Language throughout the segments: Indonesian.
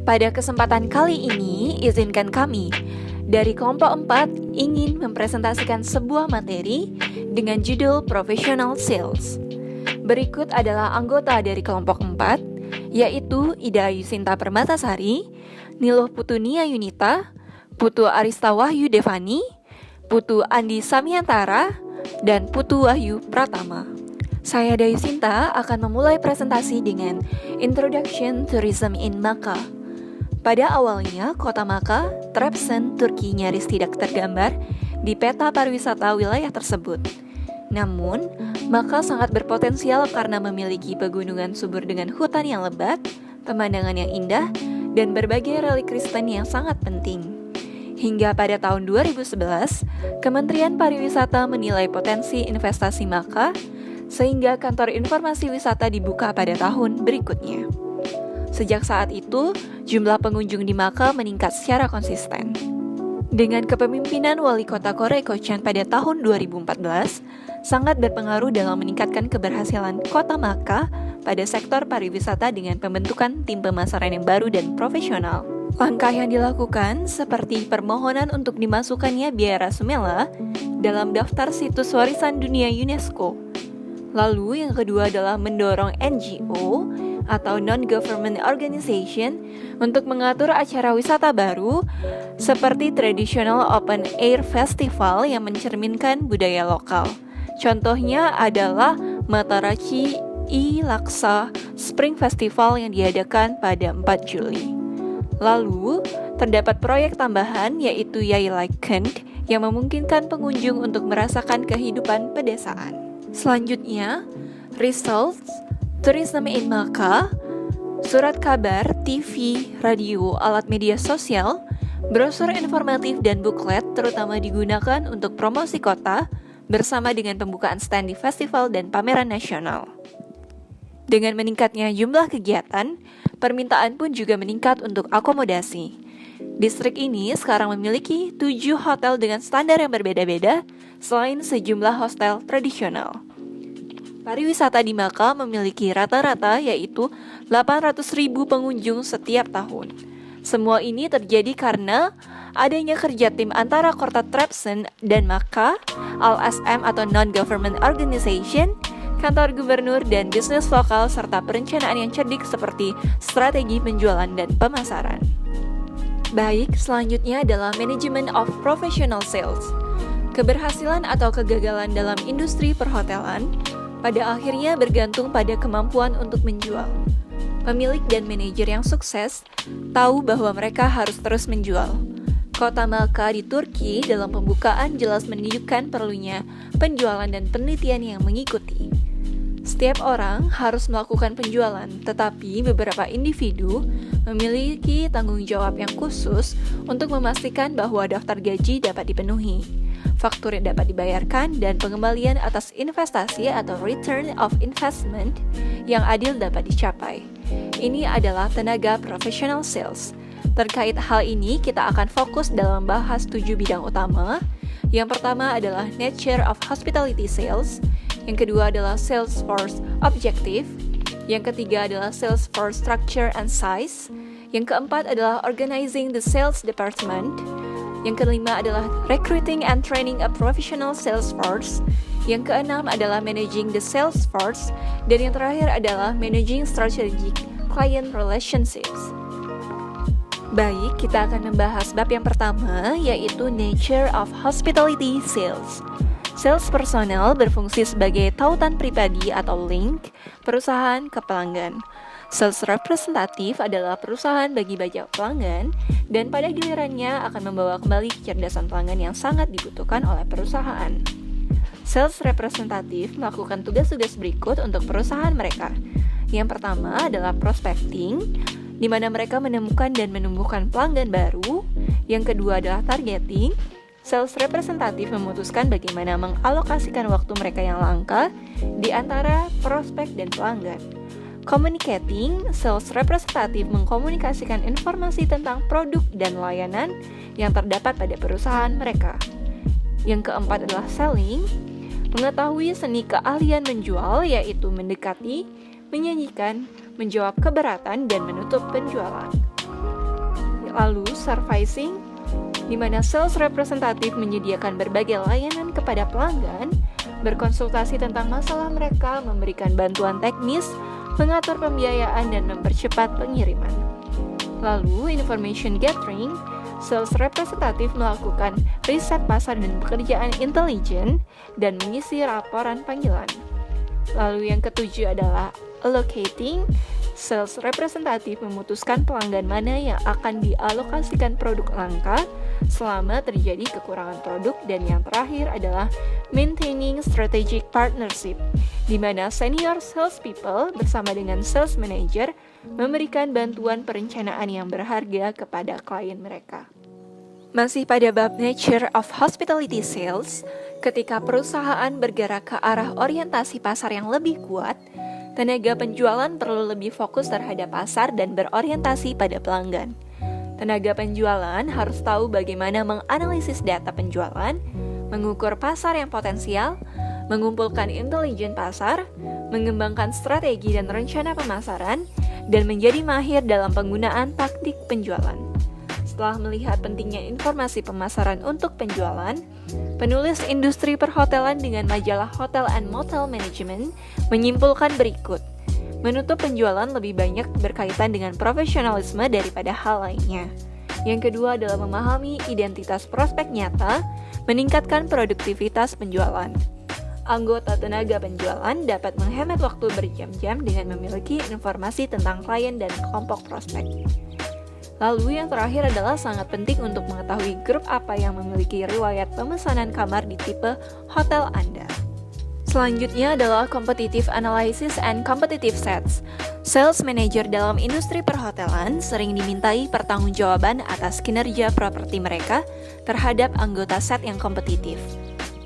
Pada kesempatan kali ini, izinkan kami dari kelompok 4 ingin mempresentasikan sebuah materi dengan judul Professional Sales. Berikut adalah anggota dari kelompok 4, yaitu Ida Yusinta Permatasari, Niluh Putunia Yunita, Putu Arista Wahyu Devani, Putu Andi Samiantara, dan Putu Wahyu Pratama. Saya Ida Yusinta akan memulai presentasi dengan Introduction Tourism in Makkah. Pada awalnya, kota Makkah, Trabzon, Turki nyaris tidak tergambar di peta pariwisata wilayah tersebut. Namun, Makkah sangat berpotensial karena memiliki pegunungan subur dengan hutan yang lebat, pemandangan yang indah, dan berbagai relik Kristen yang sangat penting. Hingga pada tahun 2011, Kementerian Pariwisata menilai potensi investasi Makkah, sehingga kantor informasi wisata dibuka pada tahun berikutnya. Sejak saat itu, jumlah pengunjung di Makkah meningkat secara konsisten. Dengan kepemimpinan Wali Kota Korey Kocan pada tahun 2014, sangat berpengaruh dalam meningkatkan keberhasilan Kota Makkah pada sektor pariwisata dengan pembentukan tim pemasaran yang baru dan profesional. Langkah yang dilakukan seperti permohonan untuk dimasukkannya Biara Sumela dalam daftar situs warisan dunia UNESCO. Lalu yang kedua adalah mendorong NGO atau Non-Government Organization untuk mengatur acara wisata baru seperti Traditional Open Air Festival yang mencerminkan budaya lokal. Contohnya adalah Matarachi I-Laksa Spring Festival yang diadakan pada 4 Juli. Lalu, terdapat proyek tambahan yaitu Yaylakend yang memungkinkan pengunjung untuk merasakan kehidupan pedesaan. Selanjutnya, Results Tourism in Makkah, surat kabar, TV, radio, alat media sosial, brosur informatif dan buklet terutama digunakan untuk promosi kota bersama dengan pembukaan stand di festival dan pameran nasional. Dengan meningkatnya jumlah kegiatan, permintaan pun juga meningkat untuk akomodasi. Distrik ini sekarang memiliki 7 hotel dengan standar yang berbeda-beda selain sejumlah hostel tradisional. Pariwisata di Makkah memiliki rata-rata yaitu 800.000 pengunjung setiap tahun. Semua ini terjadi karena adanya kerja tim antara kota Trabzon dan Makkah, LSM atau Non-Government Organization, kantor gubernur dan bisnis lokal serta perencanaan yang cerdik seperti strategi penjualan dan pemasaran. Baik, selanjutnya adalah Management of Professional Sales. Keberhasilan atau kegagalan dalam industri perhotelan pada akhirnya bergantung pada kemampuan untuk menjual. Pemilik dan manajer yang sukses tahu bahwa mereka harus terus menjual. Kota Makkah di Turki dalam pembukaan jelas menunjukkan perlunya penjualan dan penelitian yang mengikuti. Setiap orang harus melakukan penjualan, tetapi beberapa individu memiliki tanggung jawab yang khusus untuk memastikan bahwa daftar gaji dapat dipenuhi, faktur yang dapat dibayarkan, dan pengembalian atas investasi atau return of investment yang adil dapat dicapai. Ini adalah tenaga professional sales. Terkait hal ini, kita akan fokus dalam bahas 7 bidang utama. Yang pertama adalah nature of hospitality sales. Yang kedua adalah sales force objective. Yang ketiga adalah sales force structure and size. Yang keempat adalah organizing the sales department. Yang kelima adalah recruiting and training a professional sales force. Yang keenam adalah managing the sales force. Dan yang terakhir adalah managing strategic client relationships. Baik, kita akan membahas bab yang pertama, yaitu nature of hospitality sales. Sales personel berfungsi sebagai tautan pribadi atau link perusahaan ke pelanggan. Sales representatif adalah perusahaan bagi banyak pelanggan dan pada gilirannya akan membawa kembali kecerdasan pelanggan yang sangat dibutuhkan oleh perusahaan. Sales representatif melakukan tugas-tugas berikut untuk perusahaan mereka. Yang pertama adalah prospecting, di mana mereka menemukan dan menumbuhkan pelanggan baru. Yang kedua adalah targeting. Sales representatif memutuskan bagaimana mengalokasikan waktu mereka yang langka di antara prospek dan pelanggan. Communicating, sales representatif mengkomunikasikan informasi tentang produk dan layanan yang terdapat pada perusahaan mereka. Yang keempat adalah selling, mengetahui seni keahlian menjual, yaitu mendekati, menyanyikan, menjawab keberatan, dan menutup penjualan. Lalu servicing, di mana sales representative menyediakan berbagai layanan kepada pelanggan, berkonsultasi tentang masalah mereka, memberikan bantuan teknis, mengatur pembiayaan, dan mempercepat pengiriman. Lalu information gathering, sales representative melakukan riset pasar dan pekerjaan intelijen dan mengisi laporan panggilan. Lalu yang ketujuh adalah allocating, sales representative memutuskan pelanggan mana yang akan dialokasikan produk langka selama terjadi kekurangan produk. Dan yang terakhir adalah maintaining strategic partnership, di mana senior salespeople bersama dengan sales manager memberikan bantuan perencanaan yang berharga kepada klien mereka. Masih pada bab nature of hospitality sales, ketika perusahaan bergerak ke arah orientasi pasar yang lebih kuat, tenaga penjualan perlu lebih fokus terhadap pasar dan berorientasi pada pelanggan. Tenaga penjualan harus tahu bagaimana menganalisis data penjualan, mengukur pasar yang potensial, mengumpulkan intelijen pasar, mengembangkan strategi dan rencana pemasaran, dan menjadi mahir dalam penggunaan taktik penjualan. Setelah melihat pentingnya informasi pemasaran untuk penjualan, penulis industri perhotelan dengan majalah Hotel and Motel Management menyimpulkan berikut. Menutup penjualan lebih banyak berkaitan dengan profesionalisme daripada hal lainnya. Yang kedua adalah memahami identitas prospek nyata, meningkatkan produktivitas penjualan. Anggota tenaga penjualan dapat menghemat waktu berjam-jam dengan memiliki informasi tentang klien dan kelompok prospek. Lalu yang terakhir adalah sangat penting untuk mengetahui grup apa yang memiliki riwayat pemesanan kamar di tipe hotel Anda. Selanjutnya adalah competitive analysis and competitive sets. Sales manager dalam industri perhotelan sering dimintai pertanggungjawaban atas kinerja properti mereka terhadap anggota set yang kompetitif.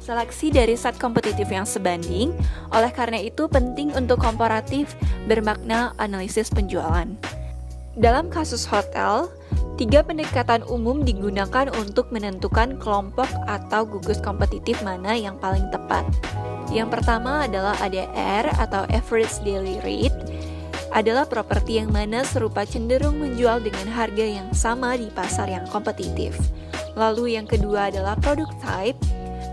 Seleksi dari set kompetitif yang sebanding, oleh karena itu penting untuk komparatif bermakna analisis penjualan. Dalam kasus hotel, 3 pendekatan umum digunakan untuk menentukan kelompok atau gugus kompetitif mana yang paling tepat. Yang pertama adalah ADR atau Average Daily Rate, adalah properti yang mana serupa cenderung menjual dengan harga yang sama di pasar yang kompetitif. Lalu yang kedua adalah Product Type.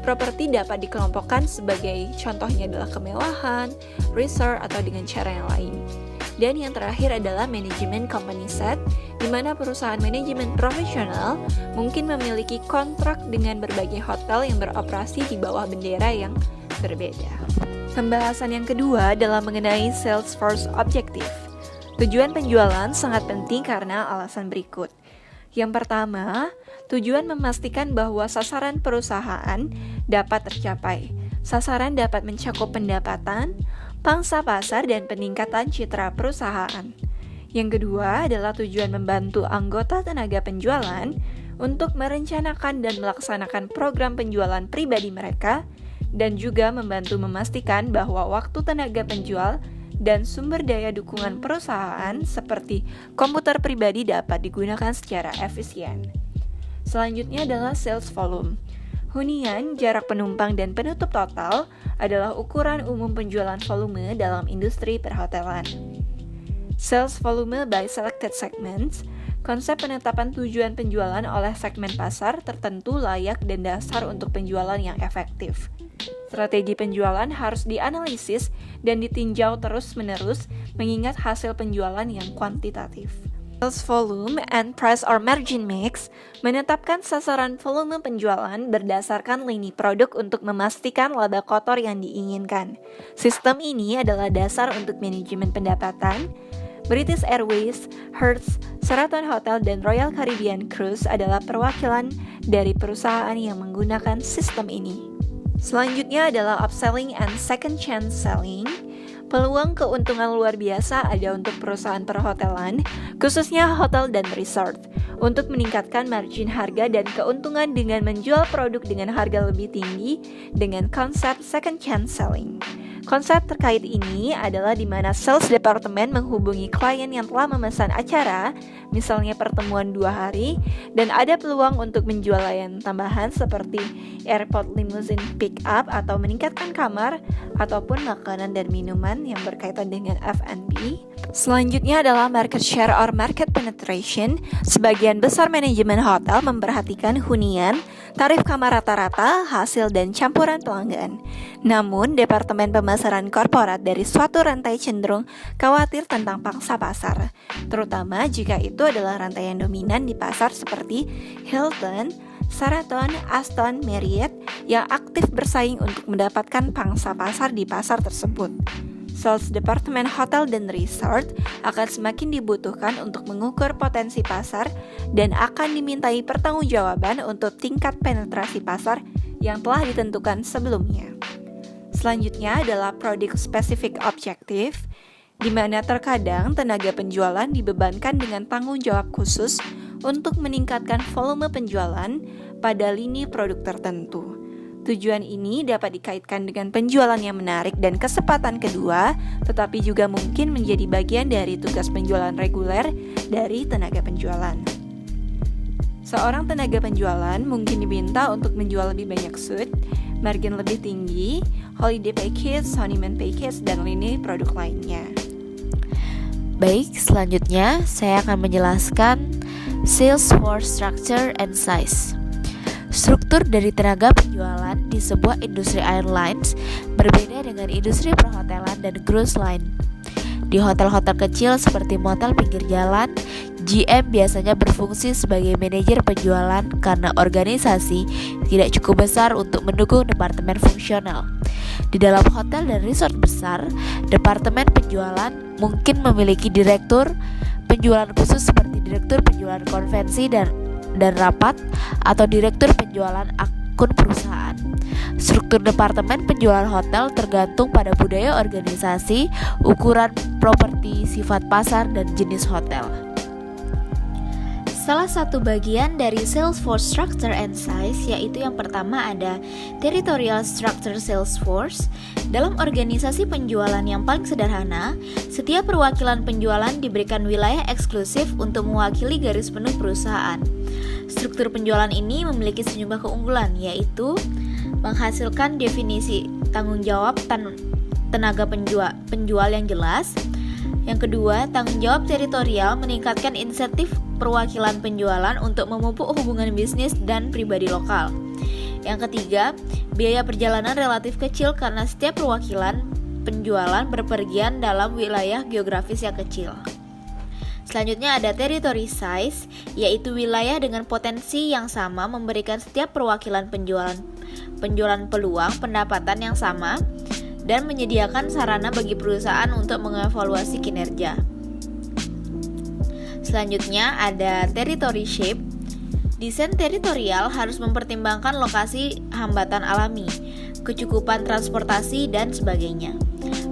Properti dapat dikelompokkan sebagai contohnya adalah kemewahan, resort, atau dengan cara yang lain. Dan yang terakhir adalah manajemen company set, di mana perusahaan manajemen profesional mungkin memiliki kontrak dengan berbagai hotel yang beroperasi di bawah bendera yang berbeda. Pembahasan yang kedua adalah mengenai sales force objective. Tujuan penjualan sangat penting karena alasan berikut. Yang pertama, tujuan memastikan bahwa sasaran perusahaan dapat tercapai. Sasaran dapat mencakup pendapatan, pangsa pasar, dan peningkatan citra perusahaan. Yang kedua adalah tujuan membantu anggota tenaga penjualan untuk merencanakan dan melaksanakan program penjualan pribadi mereka, dan juga membantu memastikan bahwa waktu tenaga penjual dan sumber daya dukungan perusahaan seperti komputer pribadi dapat digunakan secara efisien. Selanjutnya adalah sales volume. Hunian, jarak penumpang, dan penutup total adalah ukuran umum penjualan volume dalam industri perhotelan. Sales volume by selected segments, konsep penetapan tujuan penjualan oleh segmen pasar tertentu layak dan dasar untuk penjualan yang efektif. Strategi penjualan harus dianalisis dan ditinjau terus-menerus mengingat hasil penjualan yang kuantitatif. Sales volume and price or margin mix menetapkan sasaran volume penjualan berdasarkan lini produk untuk memastikan laba kotor yang diinginkan. Sistem ini adalah dasar untuk manajemen pendapatan. British Airways, Hertz, Sheraton Hotel, dan Royal Caribbean Cruise adalah perwakilan dari perusahaan yang menggunakan sistem ini. Selanjutnya adalah upselling and second chance selling. Peluang keuntungan luar biasa ada untuk perusahaan perhotelan, khususnya hotel dan resort, untuk meningkatkan margin harga dan keuntungan dengan menjual produk dengan harga lebih tinggi dengan konsep second chance selling. Konsep terkait ini adalah di mana sales department menghubungi klien yang telah memesan acara, misalnya pertemuan 2 hari, dan ada peluang untuk menjual layanan tambahan seperti airport limousine pick up atau meningkatkan kamar, ataupun makanan dan minuman yang berkaitan dengan F&B. lagi. Selanjutnya adalah market share or market penetration. Sebagian besar manajemen hotel memperhatikan hunian, tarif kamar rata-rata, hasil dan campuran pelanggan. Namun, Departemen Pemasaran Korporat dari suatu rantai cenderung khawatir tentang pangsa pasar, terutama jika itu adalah rantai yang dominan di pasar seperti Hilton, Sheraton, Aston, Marriott yang aktif bersaing untuk mendapatkan pangsa pasar di pasar tersebut. Sales Departemen Hotel dan Resort akan semakin dibutuhkan untuk mengukur potensi pasar dan akan dimintai pertanggungjawaban untuk tingkat penetrasi pasar yang telah ditentukan sebelumnya. Selanjutnya adalah Product Specific Objective, di mana terkadang tenaga penjualan dibebankan dengan tanggung jawab khusus untuk meningkatkan volume penjualan pada lini produk tertentu. Tujuan ini dapat dikaitkan dengan penjualan yang menarik dan kesempatan kedua, tetapi juga mungkin menjadi bagian dari tugas penjualan reguler dari tenaga penjualan. Seorang tenaga penjualan mungkin diminta untuk menjual lebih banyak suite, margin lebih tinggi, holiday package, honeymoon package, dan lini produk lainnya. Baik, selanjutnya saya akan menjelaskan sales force structure and size. Struktur dari tenaga penjualan di sebuah industri airlines berbeda dengan industri perhotelan dan cruise line. Di hotel-hotel kecil seperti motel pinggir jalan, GM biasanya berfungsi sebagai manajer penjualan karena organisasi tidak cukup besar untuk mendukung departemen fungsional. Di dalam hotel dan resort besar, departemen penjualan mungkin memiliki direktur penjualan khusus seperti direktur penjualan konvensi dan rapat atau direktur penjualan akun perusahaan. Struktur departemen penjualan hotel tergantung pada budaya organisasi, ukuran properti, sifat pasar, dan jenis hotel. Salah satu bagian dari sales force structure and size yaitu yang pertama ada territorial structure sales force. Dalam organisasi penjualan yang paling sederhana, setiap perwakilan penjualan diberikan wilayah eksklusif untuk mewakili garis penuh perusahaan. Struktur penjualan ini memiliki sejumlah keunggulan, yaitu menghasilkan definisi tanggung jawab tenaga penjual yang jelas. Yang kedua, tanggung jawab teritorial meningkatkan insentif perwakilan penjualan untuk memupuk hubungan bisnis dan pribadi lokal. Yang ketiga, biaya perjalanan relatif kecil karena setiap perwakilan penjualan berpergian dalam wilayah geografis yang kecil. Selanjutnya ada territory size, yaitu wilayah dengan potensi yang sama memberikan setiap perwakilan penjualan peluang pendapatan yang sama dan menyediakan sarana bagi perusahaan untuk mengevaluasi kinerja. Selanjutnya ada territory shape. Desain teritorial harus mempertimbangkan lokasi hambatan alami, kecukupan transportasi, dan sebagainya.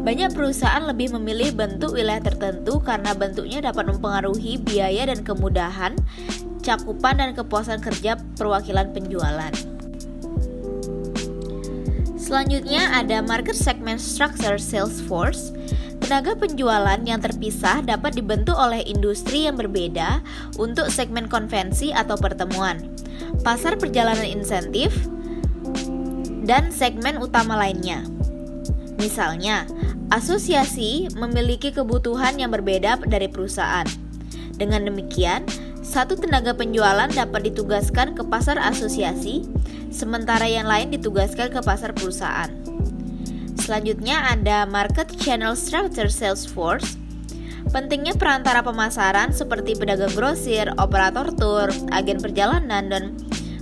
Banyak perusahaan lebih memilih bentuk wilayah tertentu karena bentuknya dapat mempengaruhi biaya dan kemudahan, cakupan dan kepuasan kerja perwakilan penjualan. Selanjutnya ada market segment structure sales force. Tenaga penjualan yang terpisah dapat dibentuk oleh industri yang berbeda untuk segmen konvensi atau pertemuan, pasar perjalanan insentif, dan segmen utama lainnya. Misalnya, asosiasi memiliki kebutuhan yang berbeda dari perusahaan. Dengan demikian, satu tenaga penjualan dapat ditugaskan ke pasar asosiasi, sementara yang lain ditugaskan ke pasar perusahaan. Selanjutnya ada market channel structure sales force. Pentingnya perantara pemasaran seperti pedagang grosir, operator tour, agen perjalanan, dan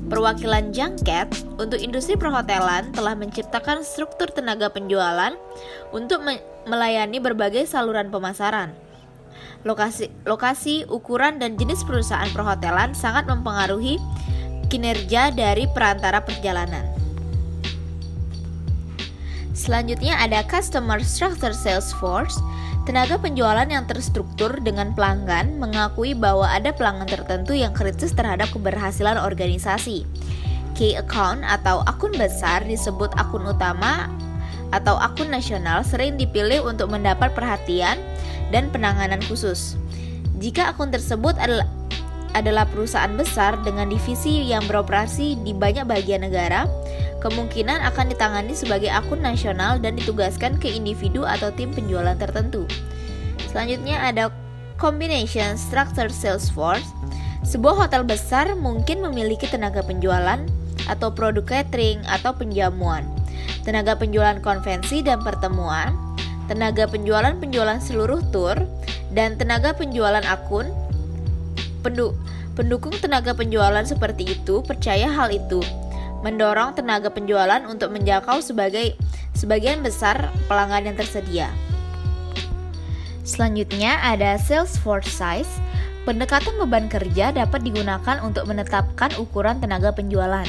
perwakilan junket untuk industri perhotelan telah menciptakan struktur tenaga penjualan untuk melayani berbagai saluran pemasaran. Lokasi, ukuran, dan jenis perusahaan perhotelan sangat mempengaruhi kinerja dari perantara perjalanan. Selanjutnya ada customer structure sales force. Tenaga penjualan yang terstruktur dengan pelanggan mengakui bahwa ada pelanggan tertentu yang kritis terhadap keberhasilan organisasi. Key account atau akun besar disebut akun utama atau akun nasional sering dipilih untuk mendapat perhatian dan penanganan khusus. Jika akun tersebut adalah perusahaan besar dengan divisi yang beroperasi di banyak bagian negara, kemungkinan akan ditangani sebagai akun nasional dan ditugaskan ke individu atau tim penjualan tertentu. Selanjutnya ada combination structure sales force. Sebuah hotel besar mungkin memiliki tenaga penjualan atau produk catering atau penjamuan, tenaga penjualan konvensi dan pertemuan, tenaga penjualan seluruh tur, dan tenaga penjualan akun. Pendukung tenaga penjualan seperti itu percaya hal itu mendorong tenaga penjualan untuk menjangkau sebagian besar pelanggan yang tersedia. Selanjutnya ada sales force size. Pendekatan beban kerja dapat digunakan untuk menetapkan ukuran tenaga penjualan.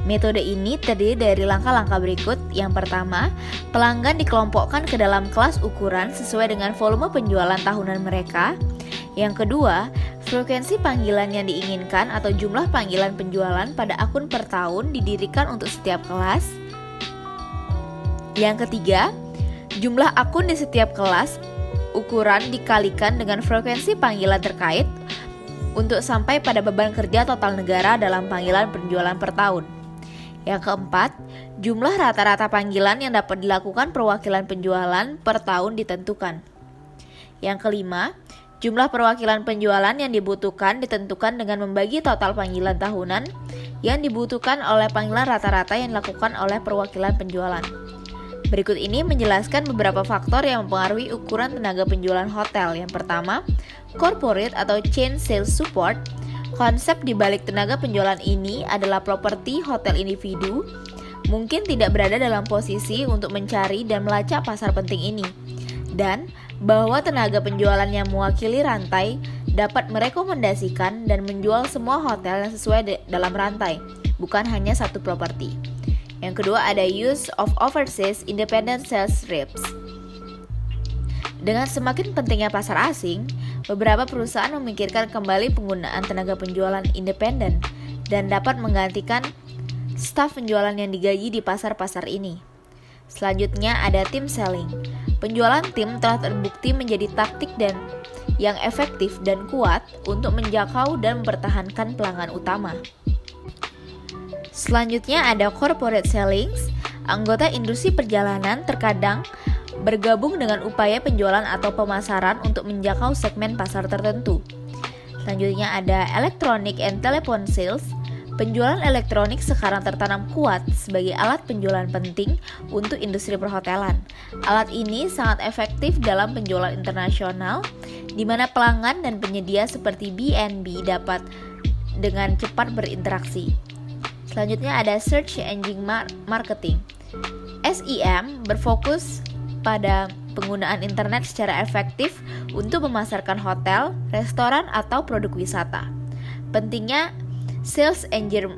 Metode ini terdiri dari langkah-langkah berikut. Yang pertama, pelanggan dikelompokkan ke dalam kelas ukuran sesuai dengan volume penjualan tahunan mereka. Yang kedua, frekuensi panggilan yang diinginkan atau jumlah panggilan penjualan pada akun per tahun didirikan untuk setiap kelas. Yang ketiga, jumlah akun di setiap kelas ukuran dikalikan dengan frekuensi panggilan terkait untuk sampai pada beban kerja total negara dalam panggilan penjualan per tahun. Yang keempat, jumlah rata-rata panggilan yang dapat dilakukan perwakilan penjualan per tahun ditentukan. Yang kelima, jumlah perwakilan penjualan yang dibutuhkan ditentukan dengan membagi total panggilan tahunan yang dibutuhkan oleh panggilan rata-rata yang dilakukan oleh perwakilan penjualan. Berikut ini menjelaskan beberapa faktor yang mempengaruhi ukuran tenaga penjualan hotel. Yang pertama, corporate atau chain sales support. Konsep di balik tenaga penjualan ini adalah properti hotel individu mungkin tidak berada dalam posisi untuk mencari dan melacak pasar penting ini, dan bahwa tenaga penjualan yang mewakili rantai dapat merekomendasikan dan menjual semua hotel yang sesuai dalam rantai, bukan hanya satu properti. Yang kedua ada use of overseas independent sales reps. Dengan semakin pentingnya pasar asing, beberapa perusahaan memikirkan kembali penggunaan tenaga penjualan independen dan dapat menggantikan staf penjualan yang digaji di pasar-pasar ini. Selanjutnya ada team selling. Penjualan tim telah terbukti menjadi taktik yang efektif dan kuat untuk menjangkau dan mempertahankan pelanggan utama. Selanjutnya ada corporate sellings. Anggota industri perjalanan terkadang bergabung dengan upaya penjualan atau pemasaran untuk menjangkau segmen pasar tertentu. Selanjutnya ada electronic and telephone sales. Penjualan elektronik sekarang tertanam kuat sebagai alat penjualan penting untuk industri perhotelan. Alat ini sangat efektif dalam penjualan internasional, di mana pelanggan dan penyedia seperti B&B dapat dengan cepat berinteraksi. Selanjutnya ada search engine marketing. SEM berfokus pada penggunaan internet secara efektif untuk memasarkan hotel, restoran, atau produk wisata. Pentingnya sales engine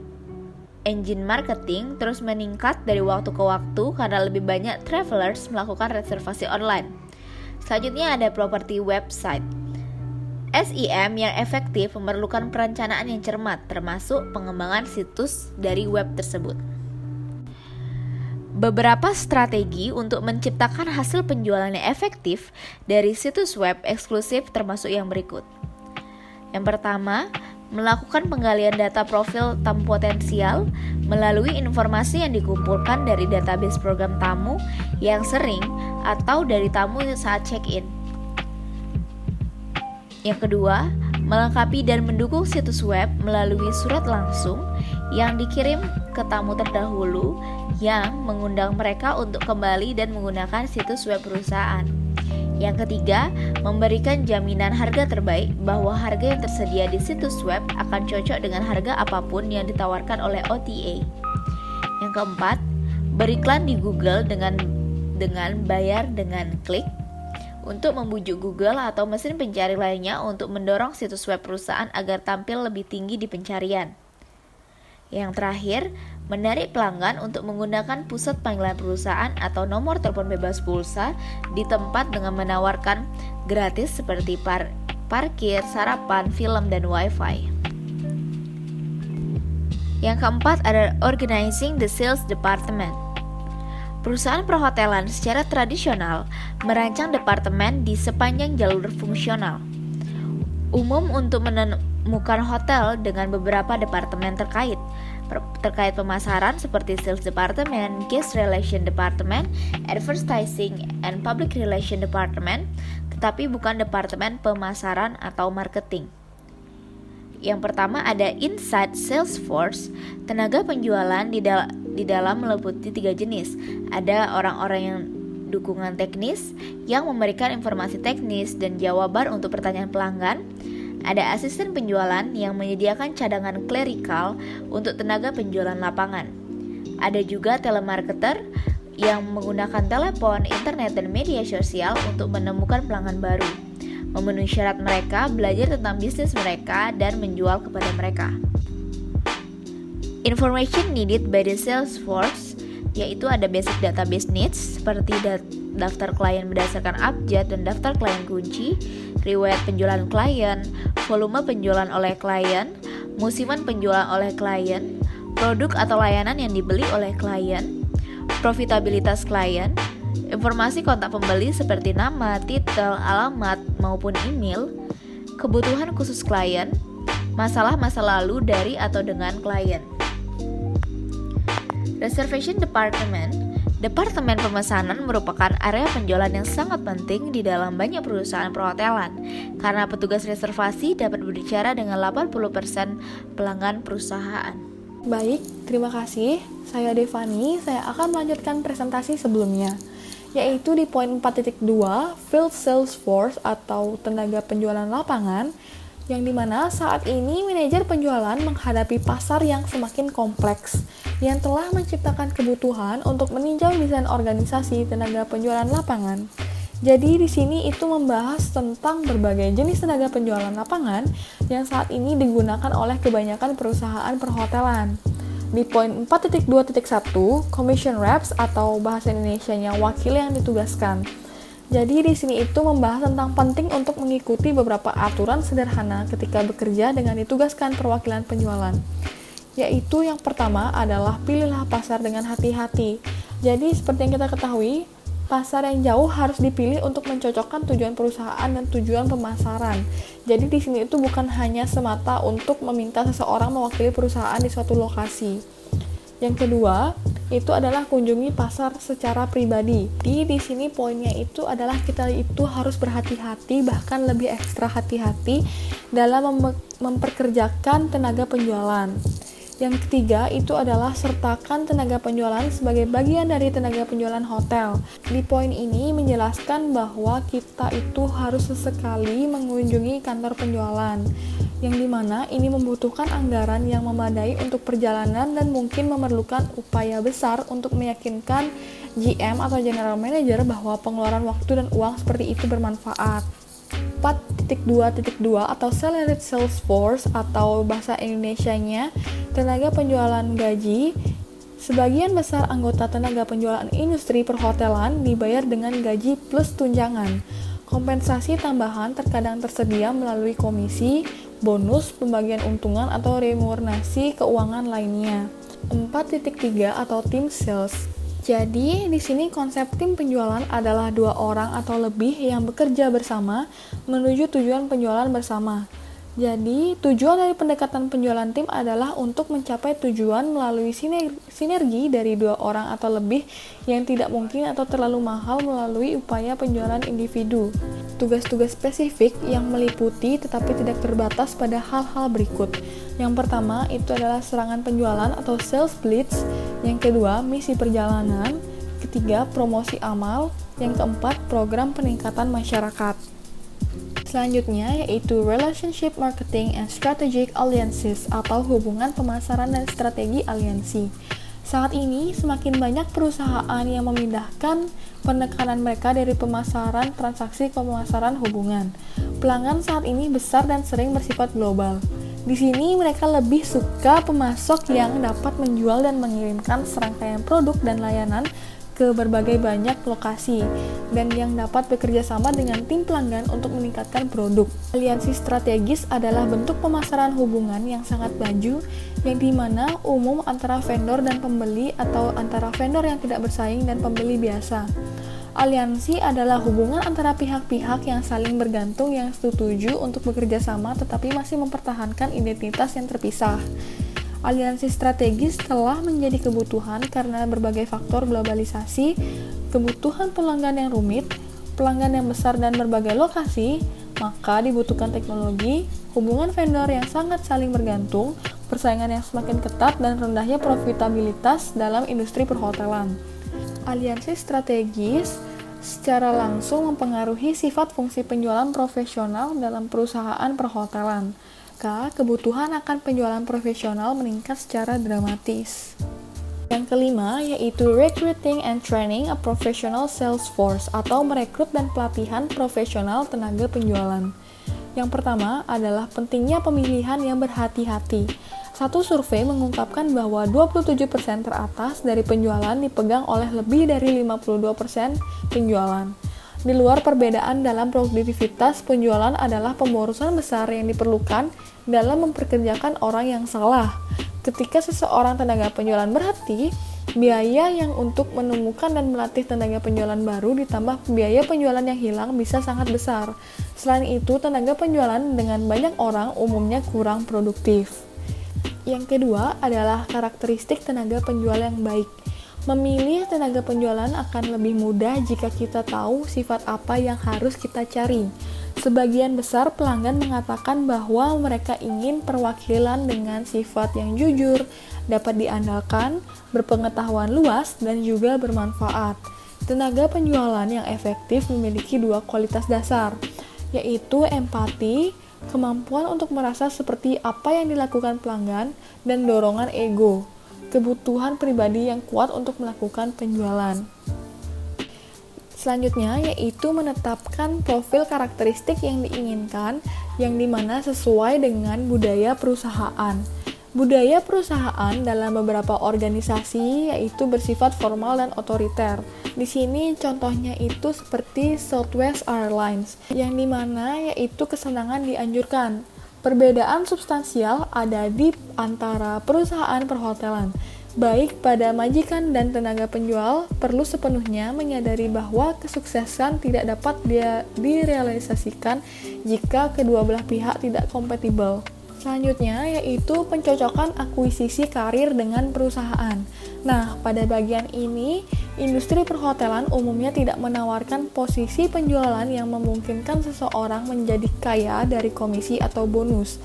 marketing terus meningkat dari waktu ke waktu karena lebih banyak travelers melakukan reservasi online. Selanjutnya ada property website. SEM yang efektif memerlukan perencanaan yang cermat, termasuk pengembangan situs dari web tersebut. Beberapa strategi untuk menciptakan hasil penjualan yang efektif dari situs web eksklusif termasuk yang berikut. Yang pertama, melakukan penggalian data profil tamu potensial melalui informasi yang dikumpulkan dari database program tamu yang sering atau dari tamu saat check-in. Yang kedua, melengkapi dan mendukung situs web melalui surat langsung yang dikirim ke tamu terdahulu yang mengundang mereka untuk kembali dan menggunakan situs web perusahaan. Yang ketiga, memberikan jaminan harga terbaik bahwa harga yang tersedia di situs web akan cocok dengan harga apapun yang ditawarkan oleh OTA. Yang keempat, beriklan di Google dengan bayar dengan klik untuk membujuk Google atau mesin pencari lainnya untuk mendorong situs web perusahaan agar tampil lebih tinggi di pencarian. Yang terakhir, menarik pelanggan untuk menggunakan pusat panggilan perusahaan atau nomor telepon bebas pulsa di tempat dengan menawarkan gratis seperti parkir, sarapan, film, dan wifi. Yang keempat ada organizing the sales department. Perusahaan perhotelan secara tradisional merancang departemen di sepanjang jalur fungsional umum untuk menemukan hotel dengan beberapa departemen terkait pemasaran seperti sales department, guest relation department, advertising and public relation department, tetapi bukan departemen pemasaran atau marketing. Yang pertama ada inside sales force. Tenaga penjualan di dalam meliputi 3 jenis. Ada orang-orang yang dukungan teknis yang memberikan informasi teknis dan jawaban untuk pertanyaan pelanggan. Ada asisten penjualan yang menyediakan cadangan clerical untuk tenaga penjualan lapangan. Ada juga telemarketer yang menggunakan telepon, internet, dan media sosial untuk menemukan pelanggan baru, memenuhi syarat mereka, belajar tentang bisnis mereka, dan menjual kepada mereka. Information needed by the sales force, yaitu ada basic database needs seperti daftar klien berdasarkan abjad dan daftar klien kunci, riwayat penjualan klien, volume penjualan oleh klien, musiman penjualan oleh klien, produk atau layanan yang dibeli oleh klien, profitabilitas klien, informasi kontak pembeli seperti nama, titel, alamat, maupun email, kebutuhan khusus klien, masalah masa lalu dari atau dengan klien. Reservation Department. Departemen pemesanan merupakan area penjualan yang sangat penting di dalam banyak perusahaan perhotelan karena petugas reservasi dapat berbicara dengan 80% pelanggan perusahaan. Baik, terima kasih. Saya Devani, saya akan melanjutkan presentasi sebelumnya, yaitu di poin 4.2, Field Sales Force atau tenaga penjualan lapangan, yang dimana saat ini manajer penjualan menghadapi pasar yang semakin kompleks, yang telah menciptakan kebutuhan untuk meninjau desain organisasi tenaga penjualan lapangan. Jadi di sini itu membahas tentang berbagai jenis tenaga penjualan lapangan yang saat ini digunakan oleh kebanyakan perusahaan perhotelan. Di poin 4.2.1, Commission Reps atau bahasa Indonesianya wakil yang ditugaskan. Jadi di sini itu membahas tentang penting untuk mengikuti beberapa aturan sederhana ketika bekerja dengan ditugaskan perwakilan penjualan. Yaitu yang pertama adalah pilihlah pasar dengan hati-hati. Jadi seperti yang kita ketahui, pasar yang jauh harus dipilih untuk mencocokkan tujuan perusahaan dan tujuan pemasaran. Jadi di sini itu bukan hanya semata untuk meminta seseorang mewakili perusahaan di suatu lokasi. Yang kedua, itu adalah kunjungi pasar secara pribadi. Di sini poinnya itu adalah kita itu harus berhati-hati, bahkan lebih ekstra hati-hati dalam memperkerjakan tenaga penjualan. Yang ketiga itu adalah sertakan tenaga penjualan sebagai bagian dari tenaga penjualan hotel. Di poin ini menjelaskan bahwa kita itu harus sesekali mengunjungi kantor penjualan, yang dimana ini membutuhkan anggaran yang memadai untuk perjalanan dan mungkin memerlukan upaya besar untuk meyakinkan GM atau General Manager bahwa pengeluaran waktu dan uang seperti itu bermanfaat. 4.2.2 atau Salaried Sales Force atau bahasa Indonesianya tenaga penjualan gaji. Sebagian besar anggota tenaga penjualan industri perhotelan dibayar dengan gaji plus tunjangan. Kompensasi tambahan terkadang tersedia melalui komisi, bonus, pembagian untungan atau remunerasi keuangan lainnya. 4.3 atau Team Sales. Jadi, di sini konsep tim penjualan adalah 2 orang atau lebih yang bekerja bersama menuju tujuan penjualan bersama. Jadi, tujuan dari pendekatan penjualan tim adalah untuk mencapai tujuan melalui sinergi dari 2 orang atau lebih yang tidak mungkin atau terlalu mahal melalui upaya penjualan individu. Tugas-tugas spesifik yang meliputi tetapi tidak terbatas pada hal-hal berikut. Yang pertama itu adalah serangan penjualan atau sales blitz. Yang kedua, misi perjalanan. Ketiga, promosi amal. Yang keempat, program peningkatan masyarakat. Selanjutnya yaitu Relationship Marketing and Strategic Alliances atau hubungan pemasaran dan strategi aliansi. Saat ini semakin banyak perusahaan yang memindahkan penekanan mereka dari pemasaran transaksi ke pemasaran hubungan. Pelanggan saat ini besar dan sering bersifat global. Di sini mereka lebih suka pemasok yang dapat menjual dan mengirimkan serangkaian produk dan layanan ke berbagai banyak lokasi dan yang dapat bekerja sama dengan tim pelanggan untuk meningkatkan produk. Aliansi strategis adalah bentuk pemasaran hubungan yang sangat maju yang dimana umum antara vendor dan pembeli atau antara vendor yang tidak bersaing dan pembeli biasa. Aliansi adalah hubungan antara pihak-pihak yang saling bergantung yang setuju untuk bekerja sama tetapi masih mempertahankan identitas yang terpisah. Aliansi strategis telah menjadi kebutuhan karena berbagai faktor globalisasi, kebutuhan pelanggan yang rumit, pelanggan yang besar dan berbagai lokasi, maka dibutuhkan teknologi, hubungan vendor yang sangat saling bergantung, persaingan yang semakin ketat, dan rendahnya profitabilitas dalam industri perhotelan. Aliansi strategis secara langsung mempengaruhi sifat fungsi penjualan profesional dalam perusahaan perhotelan. Kebutuhan akan penjualan profesional meningkat secara dramatis. Yang kelima yaitu recruiting and training a professional sales force atau merekrut dan pelatihan profesional tenaga penjualan. Yang pertama adalah pentingnya pemilihan yang berhati-hati. Satu survei mengungkapkan bahwa 27% teratas dari penjualan dipegang oleh lebih dari 52% penjualan. Di luar perbedaan dalam produktivitas penjualan adalah pemborosan besar yang diperlukan dalam memperkerjakan orang yang salah. Ketika seseorang tenaga penjualan berhati, biaya yang untuk menemukan dan melatih tenaga penjualan baru ditambah biaya penjualan yang hilang bisa sangat besar. Selain itu, tenaga penjualan dengan banyak orang umumnya kurang produktif. Yang kedua adalah karakteristik tenaga penjual yang baik. Memilih tenaga penjualan akan lebih mudah jika kita tahu sifat apa yang harus kita cari. Sebagian besar pelanggan mengatakan bahwa mereka ingin perwakilan dengan sifat yang jujur, dapat diandalkan, berpengetahuan luas, dan juga bermanfaat. Tenaga penjualan yang efektif memiliki dua kualitas dasar, yaitu empati, kemampuan untuk merasa seperti apa yang dilakukan pelanggan, dan dorongan ego, kebutuhan pribadi yang kuat untuk melakukan penjualan. Selanjutnya yaitu menetapkan profil karakteristik yang diinginkan yang dimana sesuai dengan budaya perusahaan. Budaya perusahaan dalam beberapa organisasi yaitu bersifat formal dan otoriter. Di sini contohnya itu seperti Southwest Airlines yang dimana yaitu kesenangan dianjurkan. Perbedaan substansial ada di antara perusahaan perhotelan. Baik pada majikan dan tenaga penjual perlu sepenuhnya menyadari bahwa kesuksesan tidak dapat direalisasikan jika kedua belah pihak tidak kompatibel. Selanjutnya yaitu pencocokan akuisisi karir dengan perusahaan. Nah, pada bagian ini, industri perhotelan umumnya tidak menawarkan posisi penjualan yang memungkinkan seseorang menjadi kaya dari komisi atau bonus.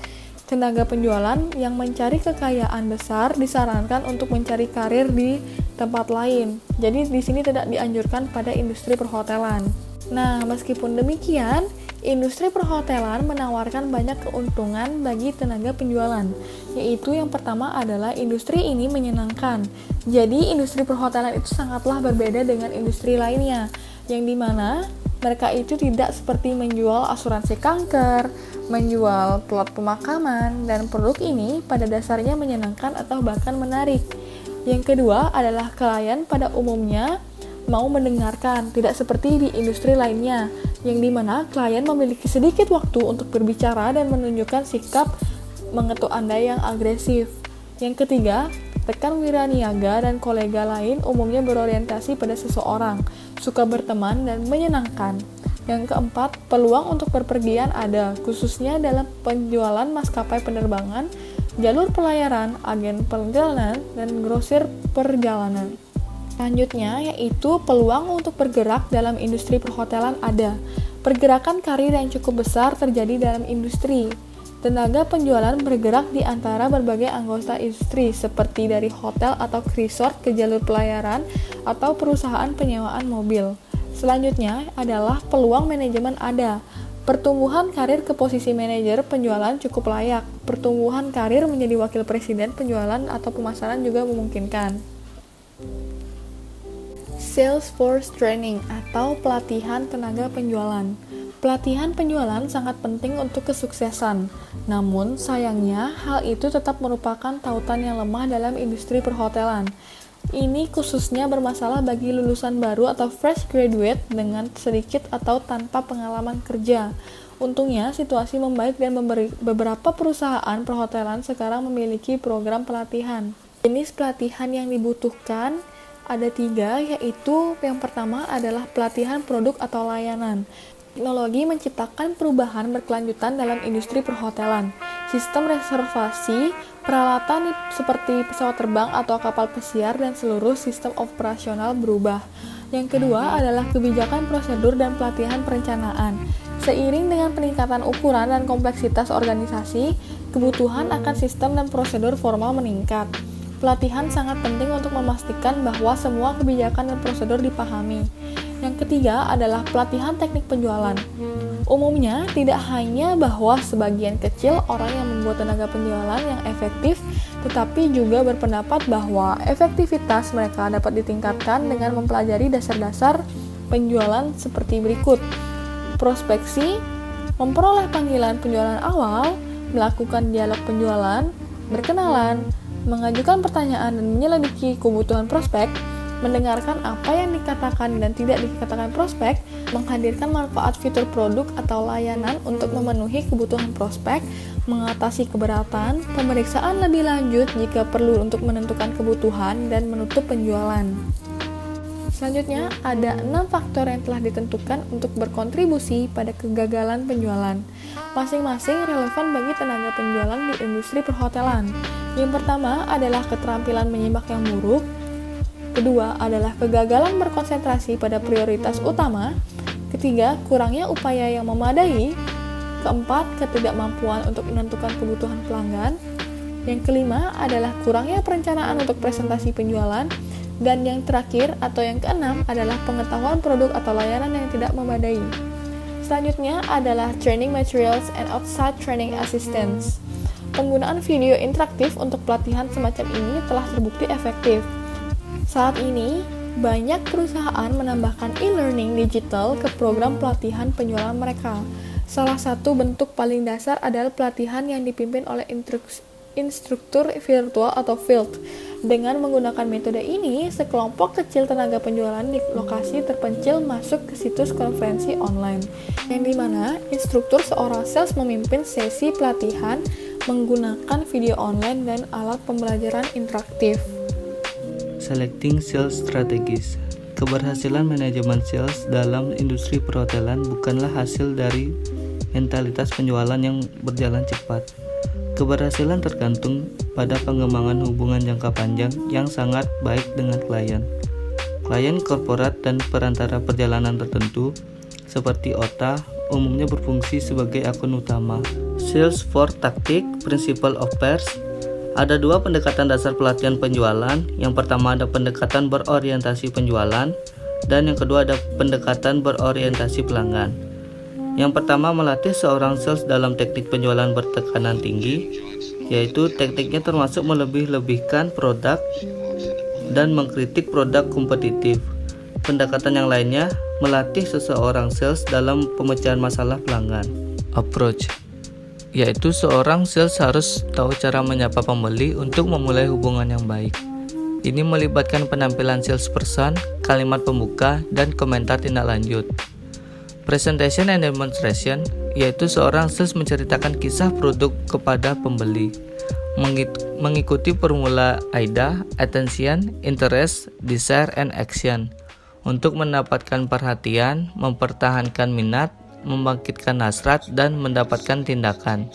Tenaga penjualan yang mencari kekayaan besar disarankan untuk mencari karir di tempat lain. Jadi di sini tidak dianjurkan pada industri perhotelan. Nah, meskipun demikian, industri perhotelan menawarkan banyak keuntungan bagi tenaga penjualan, yaitu yang pertama adalah industri ini menyenangkan. Jadi, industri perhotelan itu sangatlah berbeda dengan industri lainnya, yang dimana mereka itu tidak seperti menjual asuransi kanker, menjual plot pemakaman, dan produk ini pada dasarnya menyenangkan atau bahkan menarik. Yang kedua adalah klien pada umumnya mau mendengarkan, tidak seperti di industri lainnya, yang dimana klien memiliki sedikit waktu untuk berbicara dan menunjukkan sikap mengetuk Anda yang agresif. Yang ketiga, rekan wiraniaga dan kolega lain umumnya berorientasi pada seseorang, suka berteman dan menyenangkan. Yang keempat, peluang untuk berpergian ada, khususnya dalam penjualan maskapai penerbangan, jalur pelayaran, agen perjalanan, dan grosir perjalanan. Selanjutnya, yaitu peluang untuk bergerak dalam industri perhotelan ada. Pergerakan karir yang cukup besar terjadi dalam industri. Tenaga penjualan bergerak di antara berbagai anggota industri, seperti dari hotel atau resort ke jalur pelayaran atau perusahaan penyewaan mobil. Selanjutnya adalah peluang manajemen ada. Pertumbuhan karir ke posisi manajer penjualan cukup layak. Pertumbuhan karir menjadi wakil presiden penjualan atau pemasaran juga memungkinkan. Salesforce training atau pelatihan tenaga penjualan. Pelatihan penjualan sangat penting untuk kesuksesan. Namun, sayangnya hal itu tetap merupakan tautan yang lemah dalam industri perhotelan. Ini khususnya bermasalah bagi lulusan baru atau fresh graduate dengan sedikit atau tanpa pengalaman kerja. Untungnya, situasi membaik dan beberapa perusahaan perhotelan sekarang memiliki program pelatihan. Jenis pelatihan yang dibutuhkan ada 3, yaitu yang pertama adalah pelatihan produk atau layanan. Teknologi menciptakan perubahan berkelanjutan dalam industri perhotelan. Sistem reservasi, peralatan seperti pesawat terbang atau kapal pesiar, dan seluruh sistem operasional berubah. Yang kedua adalah kebijakan prosedur dan pelatihan perencanaan. Seiring dengan peningkatan ukuran dan kompleksitas organisasi, kebutuhan akan sistem dan prosedur formal meningkat. Pelatihan sangat penting untuk memastikan bahwa semua kebijakan dan prosedur dipahami. Yang ketiga adalah pelatihan teknik penjualan. Umumnya, tidak hanya bahwa sebagian kecil orang yang membuat tenaga penjualan yang efektif, tetapi juga berpendapat bahwa efektivitas mereka dapat ditingkatkan dengan mempelajari dasar-dasar penjualan seperti berikut. Prospeksi, memperoleh panggilan penjualan awal, melakukan dialog penjualan, berkenalan, mengajukan pertanyaan dan menyelidiki kebutuhan prospek, mendengarkan apa yang dikatakan dan tidak dikatakan prospek, menghadirkan manfaat fitur produk atau layanan untuk memenuhi kebutuhan prospek, mengatasi keberatan, pemeriksaan lebih lanjut jika perlu untuk menentukan kebutuhan dan menutup penjualan. Selanjutnya, ada 6 faktor yang telah ditentukan untuk berkontribusi pada kegagalan penjualan. Masing-masing relevan bagi tenaga penjualan di industri perhotelan. Yang pertama adalah keterampilan menyimak yang buruk. Kedua adalah kegagalan berkonsentrasi pada prioritas utama. Ketiga, kurangnya upaya yang memadai. Keempat, ketidakmampuan untuk menentukan kebutuhan pelanggan. Yang kelima adalah kurangnya perencanaan untuk presentasi penjualan. Dan yang terakhir atau yang keenam adalah pengetahuan produk atau layanan yang tidak memadai. Selanjutnya adalah training materials and outside training assistance. Penggunaan video interaktif untuk pelatihan semacam ini telah terbukti efektif. Saat ini, banyak perusahaan menambahkan e-learning digital ke program pelatihan penjualan mereka. Salah satu bentuk paling dasar adalah pelatihan yang dipimpin oleh instruktur virtual atau field. Dengan menggunakan metode ini, sekelompok kecil tenaga penjualan di lokasi terpencil masuk ke situs konferensi online, yang dimana instruktur seorang sales memimpin sesi pelatihan menggunakan video online dan alat pembelajaran interaktif. Selecting sales strategies. Keberhasilan manajemen sales dalam industri perhotelan bukanlah hasil dari mentalitas penjualan yang berjalan cepat. Keberhasilan tergantung pada pengembangan hubungan jangka panjang yang sangat baik dengan klien. Klien korporat dan perantara perjalanan tertentu, seperti OTA, umumnya berfungsi sebagai akun utama. Sales for Tactic, Principle of Pairs. Ada dua pendekatan dasar pelatihan penjualan. Yang pertama ada pendekatan berorientasi penjualan, dan yang kedua ada pendekatan berorientasi pelanggan. Yang pertama melatih seorang sales dalam teknik penjualan bertekanan tinggi, yaitu tekniknya termasuk melebih-lebihkan produk dan mengkritik produk kompetitif. Pendekatan yang lainnya melatih seseorang sales dalam pemecahan masalah pelanggan. Approach, yaitu seorang sales harus tahu cara menyapa pembeli untuk memulai hubungan yang baik. Ini melibatkan penampilan salesperson, kalimat pembuka, dan komentar tindak lanjut. Presentation and demonstration, yaitu seorang sales menceritakan kisah produk kepada pembeli, mengikuti formula AIDA, attention, interest, desire, and action, untuk mendapatkan perhatian, mempertahankan minat, membangkitkan hasrat, dan mendapatkan tindakan.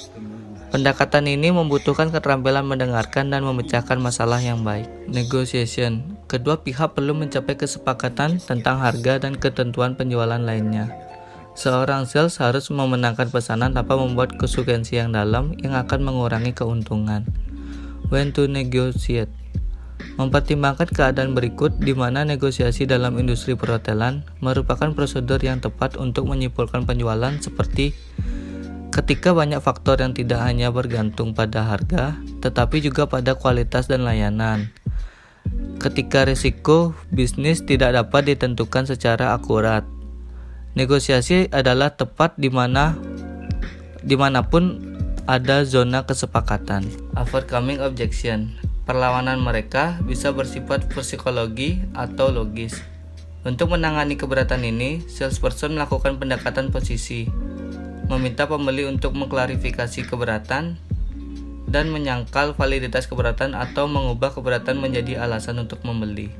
Pendekatan ini membutuhkan keterampilan mendengarkan dan memecahkan masalah yang baik. Negotiation, kedua pihak perlu mencapai kesepakatan tentang harga dan ketentuan penjualan lainnya. Seorang sales harus memenangkan pesanan tanpa membuat konsekuensi yang dalam yang akan mengurangi keuntungan. When to negotiate. Mempertimbangkan keadaan berikut di mana negosiasi dalam industri perhotelan merupakan prosedur yang tepat untuk menyimpulkan penjualan, seperti ketika banyak faktor yang tidak hanya bergantung pada harga, tetapi juga pada kualitas dan layanan. Ketika risiko bisnis tidak dapat ditentukan secara akurat. Negosiasi adalah tepat dimanapun ada zona kesepakatan. Overcoming objection. Perlawanan mereka bisa bersifat psikologi atau logis. Untuk menangani keberatan ini, salesperson melakukan pendekatan posisi, meminta pembeli untuk mengklarifikasi keberatan, dan menyangkal validitas keberatan atau mengubah keberatan menjadi alasan untuk membeli.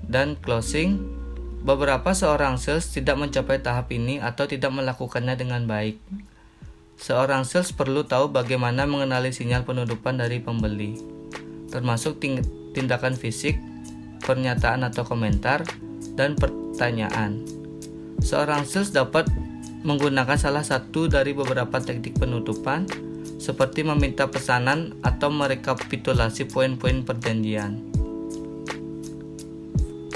Dan closing. Beberapa seorang sales tidak mencapai tahap ini atau tidak melakukannya dengan baik. Seorang sales perlu tahu bagaimana mengenali sinyal penutupan dari pembeli, termasuk tindakan fisik, pernyataan atau komentar, dan pertanyaan. Seorang sales dapat menggunakan salah satu dari beberapa teknik penutupan, seperti meminta pesanan atau merekapitulasi poin-poin perjanjian.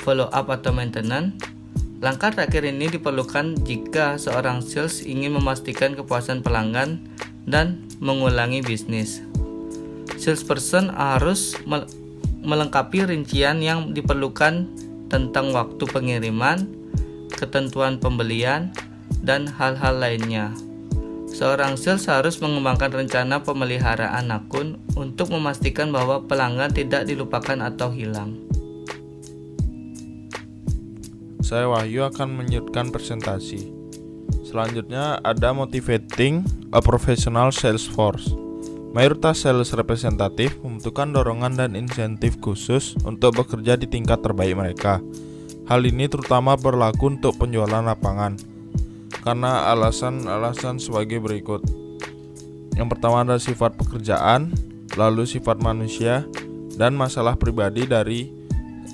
Follow up atau maintenance. Langkah terakhir ini diperlukan jika seorang sales ingin memastikan kepuasan pelanggan dan mengulangi bisnis. Salesperson harus melengkapi rincian yang diperlukan tentang waktu pengiriman, ketentuan pembelian, dan hal-hal lainnya. Seorang sales harus mengembangkan rencana pemeliharaan akun untuk memastikan bahwa pelanggan tidak dilupakan atau hilang. Saya Wahyu akan melanjutkan presentasi. Selanjutnya ada motivating a professional sales force. Mayoritas sales representatif membutuhkan dorongan dan insentif khusus untuk bekerja di tingkat terbaik mereka. Hal ini terutama berlaku untuk penjualan lapangan, karena alasan-alasan sebagai berikut. Yang pertama adalah sifat pekerjaan, lalu sifat manusia, dan masalah pribadi dari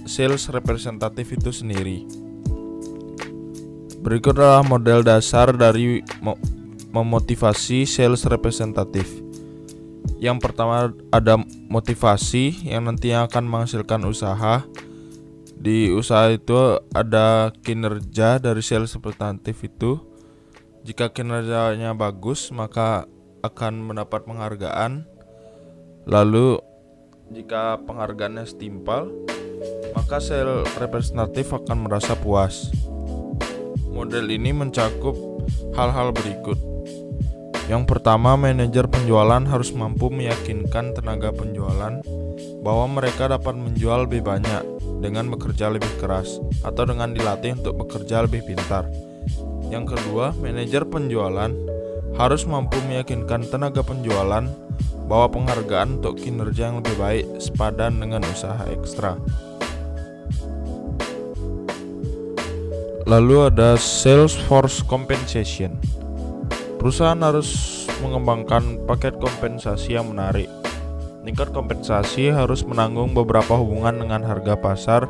sales representatif itu sendiri. Berikut adalah model dasar dari memotivasi sales representatif. Yang pertama ada motivasi yang nantinya akan menghasilkan usaha. Di usaha itu ada kinerja dari sales representatif itu. Jika kinerjanya bagus, maka akan mendapat penghargaan. Lalu jika penghargaannya setimpal, maka sales representatif akan merasa puas. Model ini mencakup hal-hal berikut. Yang pertama, manajer penjualan harus mampu meyakinkan tenaga penjualan bahwa mereka dapat menjual lebih banyak dengan bekerja lebih keras atau dengan dilatih untuk bekerja lebih pintar. Yang kedua, manajer penjualan harus mampu meyakinkan tenaga penjualan bahwa penghargaan untuk kinerja yang lebih baik sepadan dengan usaha ekstra. Lalu ada sales force compensation. Perusahaan harus mengembangkan paket kompensasi yang menarik. Tingkat kompensasi harus menanggung beberapa hubungan dengan harga pasar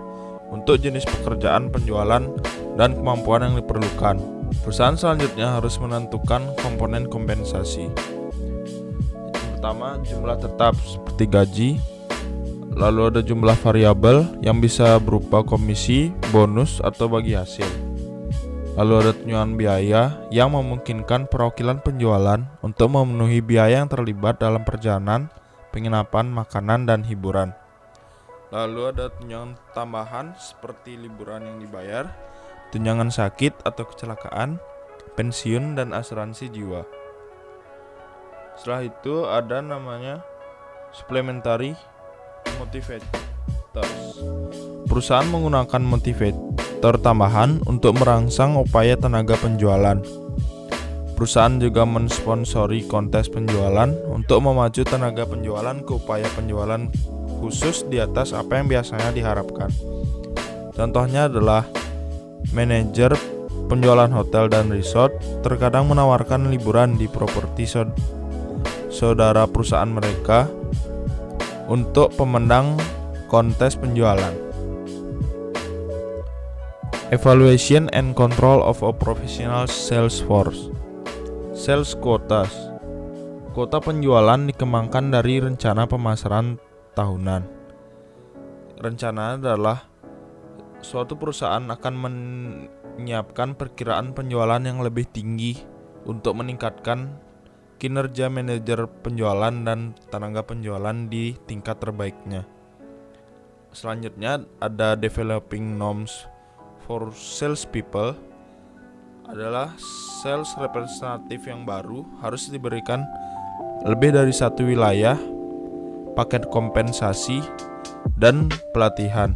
untuk jenis pekerjaan penjualan dan kemampuan yang diperlukan. Perusahaan selanjutnya harus menentukan komponen kompensasi. Yang pertama, jumlah tetap seperti gaji. Lalu ada jumlah variabel yang bisa berupa komisi, bonus, atau bagi hasil. Lalu ada tunjangan biaya yang memungkinkan perwakilan penjualan untuk memenuhi biaya yang terlibat dalam perjalanan, penginapan, makanan, dan hiburan. Lalu ada tunjangan tambahan seperti liburan yang dibayar, tunjangan sakit atau kecelakaan, pensiun, dan asuransi jiwa. Setelah itu ada namanya supplementary motivators. Perusahaan menggunakan motivator tambahan untuk merangsang upaya tenaga penjualan. Perusahaan juga mensponsori kontes penjualan untuk memacu tenaga penjualan ke upaya penjualan khusus di atas apa yang biasanya diharapkan. Contohnya adalah manajer penjualan hotel dan resort terkadang menawarkan liburan di properti saudara perusahaan mereka untuk pemenang kontes penjualan. Evaluation and control of a professional sales force. Sales quotas. Kuota penjualan dikembangkan dari rencana pemasaran tahunan. Rencana adalah suatu perusahaan akan menyiapkan perkiraan penjualan yang lebih tinggi untuk meningkatkan kinerja manajer penjualan dan tenaga penjualan di tingkat terbaiknya. Selanjutnya ada developing norms for salespeople. Adalah sales representatif yang baru harus diberikan lebih dari satu wilayah, paket kompensasi, dan pelatihan.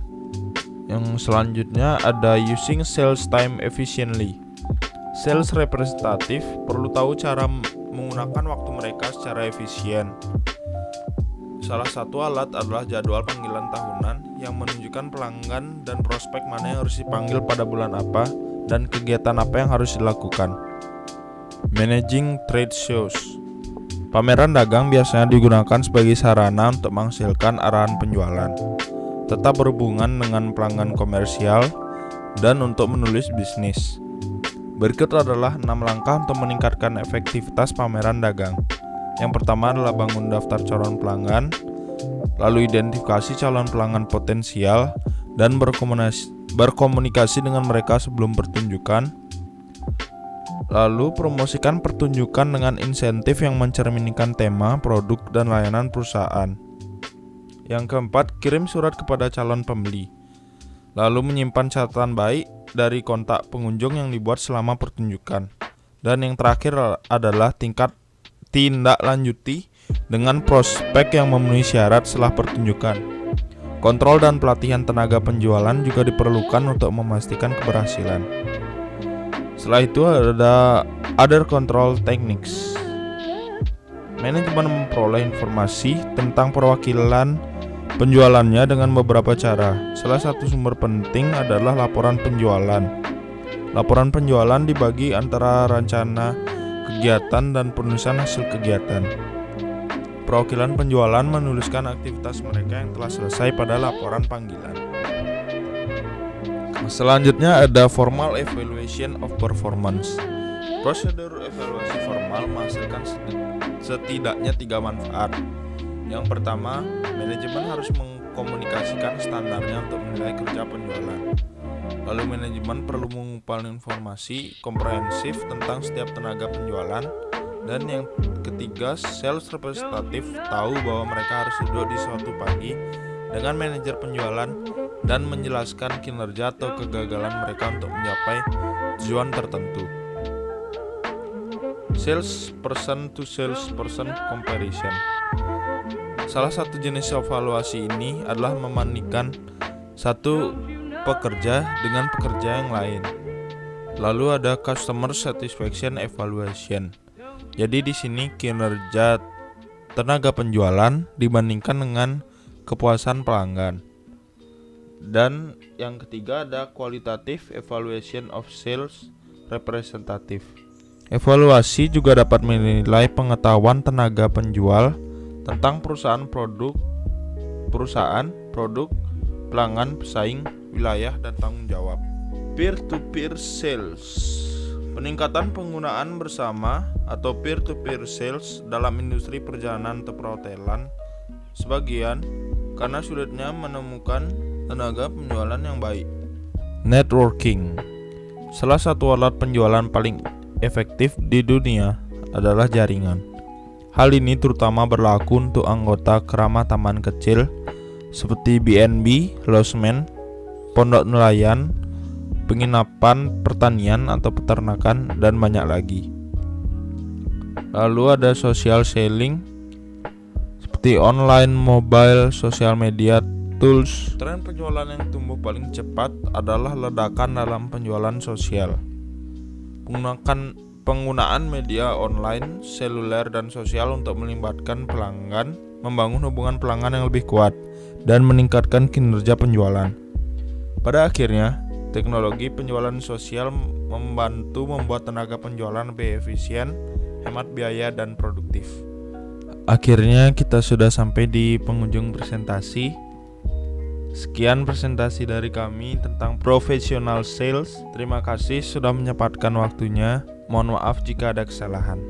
Yang selanjutnya ada using sales time efficiently. Sales representatif perlu tahu cara menggunakan waktu mereka secara efisien. Salah satu alat adalah jadwal panggilan tahunan yang menunjukkan pelanggan dan prospek mana yang harus dipanggil pada bulan apa dan kegiatan apa yang harus dilakukan. Managing trade shows. Pameran dagang biasanya digunakan sebagai sarana untuk menghasilkan arahan penjualan. Tetap berhubungan dengan pelanggan komersial dan untuk menulis bisnis. Berikut adalah 6 langkah untuk meningkatkan efektivitas pameran dagang. Yang pertama adalah bangun daftar calon pelanggan, lalu identifikasi calon pelanggan potensial dan berkomunikasi dengan mereka sebelum pertunjukan. Lalu promosikan pertunjukan dengan insentif yang mencerminkan tema, produk, dan layanan perusahaan. Yang keempat, kirim surat kepada calon pembeli. Lalu menyimpan catatan baik dari kontak pengunjung yang dibuat selama pertunjukan. Dan yang terakhir adalah tindak lanjuti dengan prospek yang memenuhi syarat setelah pertunjukan. Kontrol dan pelatihan tenaga penjualan juga diperlukan untuk memastikan keberhasilan. Setelah itu ada other control techniques. Manajemen memperoleh informasi tentang perwakilan penjualannya dengan beberapa cara. Salah satu sumber penting adalah laporan penjualan. Laporan penjualan dibagi antara rencana kegiatan dan penulisan hasil kegiatan. Perwakilan penjualan menuliskan aktivitas mereka yang telah selesai pada laporan panggilan. Selanjutnya ada formal evaluation of performance. Prosedur evaluasi formal menghasilkan setidaknya 3 manfaat. Yang pertama, manajemen harus mengkomunikasikan standarnya untuk menilai kerja penjualan. Lalu manajemen perlu mengumpulkan informasi komprehensif tentang setiap tenaga penjualan. Dan yang ketiga, sales representative tahu bahwa mereka harus duduk di suatu pagi dengan manajer penjualan dan menjelaskan kinerja atau kegagalan mereka untuk mencapai tujuan tertentu. Salesperson to salesperson comparison. Salah satu jenis evaluasi ini adalah membandingkan satu pekerja dengan pekerja yang lain. Lalu ada customer satisfaction evaluation. Jadi di sini kinerja tenaga penjualan dibandingkan dengan kepuasan pelanggan. Dan yang ketiga ada qualitative evaluation of sales representative. Evaluasi juga dapat menilai pengetahuan tenaga penjual tentang perusahaan, produk, pelanggan, pesaing, wilayah, dan tanggung jawab. Peer-to-peer sales. Peningkatan penggunaan bersama atau peer-to-peer sales dalam industri perjalanan atau perhotelan sebagian karena sulitnya menemukan tenaga penjualan yang baik. Networking. Salah satu alat penjualan paling efektif di dunia adalah jaringan. Hal ini terutama berlaku untuk anggota keramah taman kecil seperti B&B, lodgement, pondok nelayan, penginapan, pertanian atau peternakan, dan banyak lagi. Lalu ada social selling seperti online, mobile, social media, tools. Tren penjualan yang tumbuh paling cepat adalah ledakan dalam penjualan sosial. Penggunaan media online, seluler, dan sosial untuk melibatkan pelanggan, membangun hubungan pelanggan yang lebih kuat, dan meningkatkan kinerja penjualan. Pada akhirnya, teknologi penjualan sosial membantu membuat tenaga penjualan lebih efisien, hemat biaya, dan produktif. Akhirnya kita sudah sampai di penghujung presentasi. Sekian presentasi dari kami tentang professional sales. Terima kasih sudah menyempatkan waktunya. Mohon maaf jika ada kesalahan.